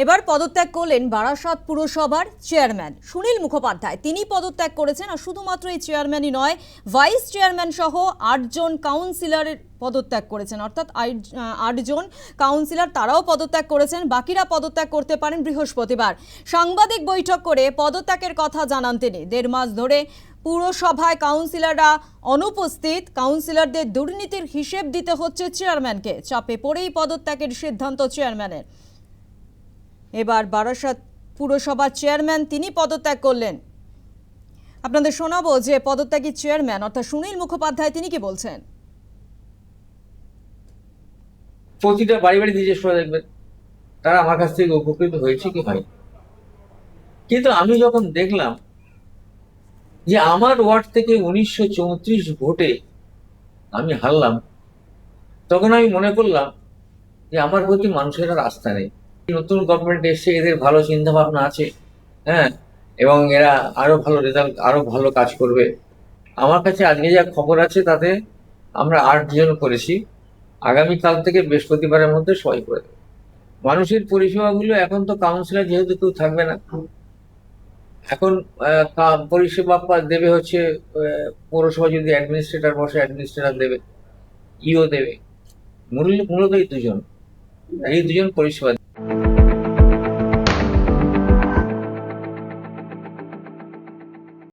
এবার পদত্যাগ করলেন বারাসাত পুরসভার চেয়ারম্যান সুনীল মুখোপাধ্যায়। তিনি পদত্যাগ করেছেন, আর শুধুমাত্র এই চেয়ারম্যানই নয়, ভাইস চেয়ারম্যান সহ 8জন কাউন্সিলরের পদত্যাগ করেছেন। অর্থাৎ 8জন কাউন্সিলর তারাও পদত্যাগ করেছেন। বাকিরা পদত্যাগ করতে পারেন বৃহস্পতিবার। সাংবাদিক বৈঠক করে পদত্যাগের কথা জানান তিনি। 1.5 মাস ধরে পুরসভায় কাউন্সিলররা অনুপস্থিত। কাউন্সিলরদের দুর্নীতির হিসেব দিতে হচ্ছে চেয়ারম্যানকে। চাপে পড়েই পদত্যাগের সিদ্ধান্ত চেয়ারম্যানের। এবার বারাসাত পুরসভার চেয়ারম্যান তিনি পদত্যাগ করলেন। আপনাদের শোনাবো যে পদত্যাগী চেয়ারম্যান অর্থাৎ সুনীল মুখোপাধ্যায় তিনি কি বলছেন। প্রতিটা বাড়ি বাড়ি জিজ্ঞেস করে দেখবেন তারা আমার কাছ থেকে উপকৃত হয়েছে কি হয়। কিন্তু আমি যখন দেখলাম যে আমার ওয়ার্ড থেকে 1934 ভোটে আমি হারলাম, তখন আমি মনে করলাম যে আমার প্রতি মানুষের আর আস্থা নেই। নতুন গভর্নমেন্ট এসছে, এদের ভালো চিন্তা ভাবনা আছে, হ্যাঁ, এবং এরা আরো ভালো রেজাল্ট, আরো ভালো কাজ করবে। আমার কাছে আজকে যা খবর আছে তাতে আমরা 8 জন করেছি। আগামীকাল থেকে বৃহস্পতিবারের মধ্যে সবাই করে দেবে। মানুষের পরিষেবাগুলো এখন তো কাউন্সিলর যেহেতু কেউ থাকবে না, এখন পরিষেবা দেবে হচ্ছে পৌরসভা যদি অ্যাডমিনিস্ট্রেটর বসে, অ্যাডমিনিস্ট্রেটর দেবে, ইও দেবে। মূলত এই দুজন পরিষেবা